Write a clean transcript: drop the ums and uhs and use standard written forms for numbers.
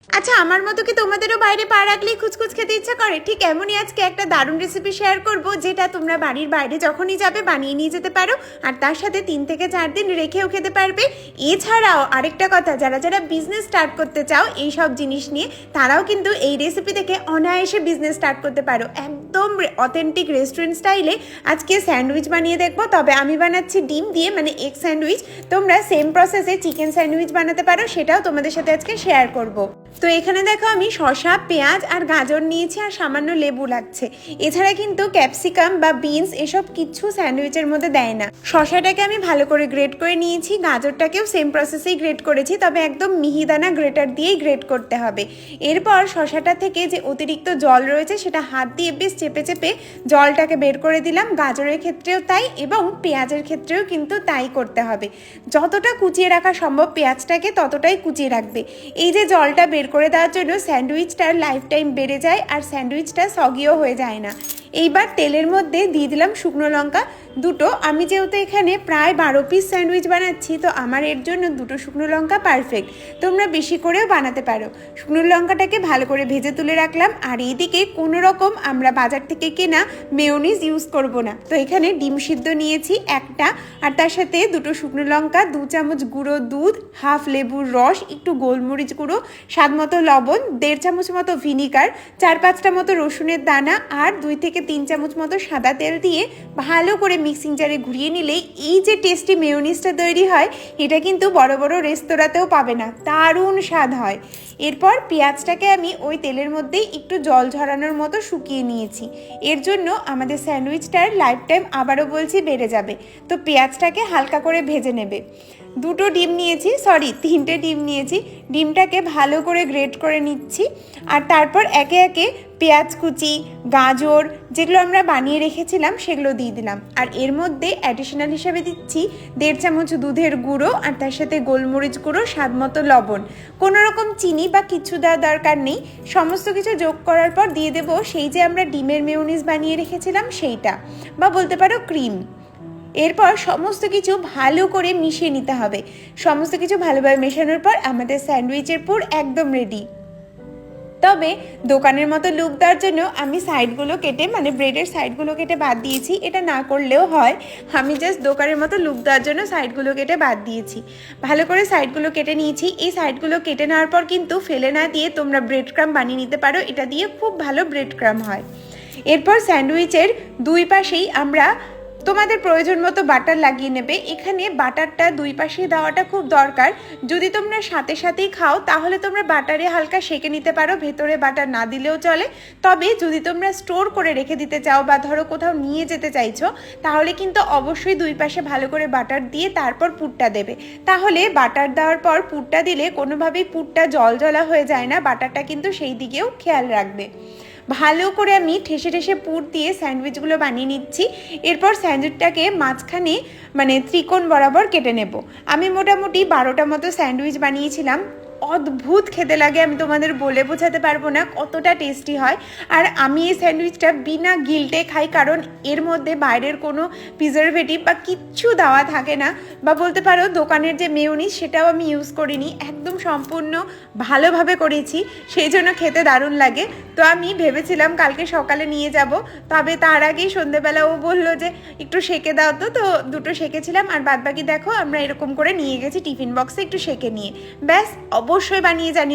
আচ্ছা, আমার মতো কি তোমাদেরও বাইরে পা রাখলেই খুচখুচ খেতে ইচ্ছা করে? ঠিক এমনই আজকে একটা দারুণ রেসিপি শেয়ার করব, যেটা তোমরা বাড়ির বাইরে যখনই যাবে বানিয়ে নিয়ে যেতে পারো, আর তার সাথে 3 থেকে 4 দিন রেখেও খেতে পারবে। এছাড়াও আরেকটা কথা, যারা যারা বিজনেস স্টার্ট করতে চাও এই সব জিনিস নিয়ে, তারাও কিন্তু এই রেসিপি থেকে অনায়াসে বিজনেস স্টার্ট করতে পারো। একদম অথেন্টিক রেস্টুরেন্ট স্টাইলে আজকে স্যান্ডউইচ বানিয়ে দেখবো, তবে আমি বানাচ্ছি ডিম দিয়ে, মানে এগ স্যান্ডউইচ। তোমরা সেম প্রসেসে চিকেন স্যান্ডউইচ বানাতে পারো, সেটাও তোমাদের সাথে আজকে শেয়ার করব। তো এখানে দেখো আমি শসা, পেঁয়াজ আর গাজর নিয়েছি, আর সামান্য লেবু লাগছে। এছাড়া কিন্তু ক্যাপসিকাম বা বিনস এসব কিছু স্যান্ডউইচের মধ্যে দেয় না। শসাটাকে আমি ভালো করে গ্রেট করে নিয়েছি, গাজরটাকেও সেম প্রসেসেই গ্রেট করেছি, তবে একদম মিহিদানা গ্রেটার দিয়েই গ্রেট করতে হবে। এরপর শসাটা থেকে যে অতিরিক্ত জল রয়েছে সেটা হাত দিয়ে বেশ চেপে চেপে জলটাকে বের করে দিলাম। গাজরের ক্ষেত্রেও তাই, এবং পেঁয়াজের ক্ষেত্রেও কিন্তু তাই করতে হবে। যতটা কুচিয়ে রাখা সম্ভব পেঁয়াজটাকে, ততটাই কুচিয়ে রাখবে। এই যে জলটা বের করে দেওয়ার জন্য স্যান্ডউইচটার লাইফ টাইম বেড়ে যায়, আর স্যান্ডউইচটা সগিও হয়ে যায় না। এইবার তেলের মধ্যে দিয়ে দিলাম শুকনো লঙ্কা দুটো। আমি যেহেতু এখানে প্রায় 12 পিস স্যান্ডউইচ বানাচ্ছি, তো আমার এর জন্য 2টো শুকনো লঙ্কা পারফেক্ট। তোমরা বেশি করেও বানাতে পারো। শুকনো লঙ্কাটাকে ভালো করে ভেজে তুলে রাখলাম। আর এইদিকে কোনো রকম আমরা বাজার থেকে কেনা মেয়োনিজ ইউজ করব না। তো এখানে ডিম সিদ্ধ নিয়েছি একটা, আর তার সাথে 2টো শুকনো লঙ্কা, 2 চামচ গুঁড়ো দুধ, হাফ লেবুর রস, একটু গোলমরিচ গুঁড়ো, স্বাদ মতো লবণ, 1.5 চামচ মতো ভিনিগার, 4-5টা মতো রসুনের দানা, আর 2 থেকে 3 চামচ মতো সাদা তেল দিয়ে ভালো করে মিক্সিং জারে ঘুরিয়ে নিলেই এই যে টেস্টি মেয়োনিজটা তৈরি হয়, এটা কিন্তু বড় বড় রেস্তোরাঁতেও পাবে না, দারুণ স্বাদ হয়। এরপর পেঁয়াজটাকে আমি ওই তেলের মধ্যেই একটু জল ঝরানোর মতো শুকিয়ে নিয়েছি। এর জন্য আমাদের স্যান্ডউইচটার লাইফ টাইম, আবারও বলছি, বেড়ে যাবে। তো পেঁয়াজটাকে হালকা করে ভেজে নেবে। 2টো ডিম নিয়েছি, 3টে ডিম নিয়েছি। ডিমটাকে ভালো করে গ্রেট করে নিচ্ছি, আর তারপর একে একে পেঁয়াজ কুচি, গাজর যেগুলো আমরা বানিয়ে রেখেছিলাম সেগুলো দিয়ে দিলাম। আর এর মধ্যে অ্যাডিশনাল হিসেবে দিচ্ছি 1.5 চামচ দুধের গুঁড়ো, আর তার সাথে গোলমরিচ গুঁড়ো, স্বাদ মতো লবণ। কোনো রকম চিনি বা কিছু দেওয়ার দরকার নেই। সমস্ত কিছু যোগ করার পর দিয়ে দেবো সেই যে আমরা ডিমের মেয়োনিজ বানিয়ে রেখেছিলাম সেইটা, বা বলতে পারো ক্রিম। এরপর সমস্ত কিছু ভালো করে মিশিয়ে নিতে হবে। সমস্ত কিছু ভালোভাবে মেশানোর পর আমাদের স্যান্ডউইচের পুর একদম রেডি। তবে দোকানের মতো লুক দেওয়ার জন্য আমি সাইডগুলো কেটে, মানে ব্রেডের সাইডগুলো কেটে বাদ দিয়েছি। এটা না করলেও হয়, আমি জাস্ট দোকানের মতো লুক দেওয়ার জন্য সাইডগুলো কেটে বাদ দিয়েছি। ভালো করে সাইডগুলো কেটে নিয়েছি। এই সাইডগুলো কেটে নেওয়ার পর কিন্তু ফেলে না দিয়ে তোমরা ব্রেড ক্রাম্ব বানিয়ে নিতে পারো, এটা দিয়ে খুব ভালো ব্রেড ক্রাম্ব হয়। এরপর স্যান্ডউইচের 2 পাশেই আমরা তোমাদের প্রয়োজন মতো বাটার লাগিয়ে নেবে। এখানে বাটারটা 2 পাশে দেওয়াটা খুব দরকার। যদি তোমরা সাথে সাথেই খাও তাহলে তোমরা বাটারে হালকা সেঁকে নিতে পারো, ভেতরে বাটার না দিলেও চলে। তবে যদি তোমরা স্টোর করে রেখে দিতে চাও বা ধরো কোথাও নিয়ে যেতে চাইছো, তাহলে কিন্তু অবশ্যই 2 পাশে ভালো করে বাটার দিয়ে তারপর পুরটা দেবে। তাহলে বাটার দেওয়ার পর পুরটা দিলে কোনোভাবেই পুরটা জলজলা হয়ে যায় না। বাটারটা কিন্তু সেই দিকেও খেয়াল রাখবে। ভালো করে আমি ঠেসে ঠেসে পুর দিয়ে স্যান্ডউইচগুলো বানিয়ে নিচ্ছি। এরপর স্যান্ডউইচটাকে মাঝখানে, মানে ত্রিকোণ বরাবর কেটে নেব। আমি মোটামুটি 12টা মতো স্যান্ডউইচ বানিয়েছিলাম। অদ্ভুত খেতে লাগে, আমি তোমাদের বলে বোঝাতে পারবো না কতটা টেস্টি হয়। আর আমি এই স্যান্ডউইচটা বিনা গিল্টে খাই, কারণ এর মধ্যে বাইরের কোনো প্রিজারভেটিভ বা কিচ্ছু দেওয়া থাকে না, বা বলতে পারো দোকানের যে মেয়োনিজ সেটাও আমি ইউজ করিনি। একদম সম্পূর্ণ ভালোভাবে করেছি, সেই জন্য খেতে দারুণ লাগে। তো আমি ভেবেছিলাম কালকে সকালে নিয়ে যাব, তবে তার আগেই সন্ধ্যেবেলা ও বললো যে একটু সেঁকে দাও। তো 2টো সেঁকেছিলাম, আর বাদবাকি দেখো আমরা এরকম করে নিয়ে গেছি টিফিন বক্সে একটু সেঁকে নিয়ে। ব্যাস, অবশ্যই বানিয়ে জানিও।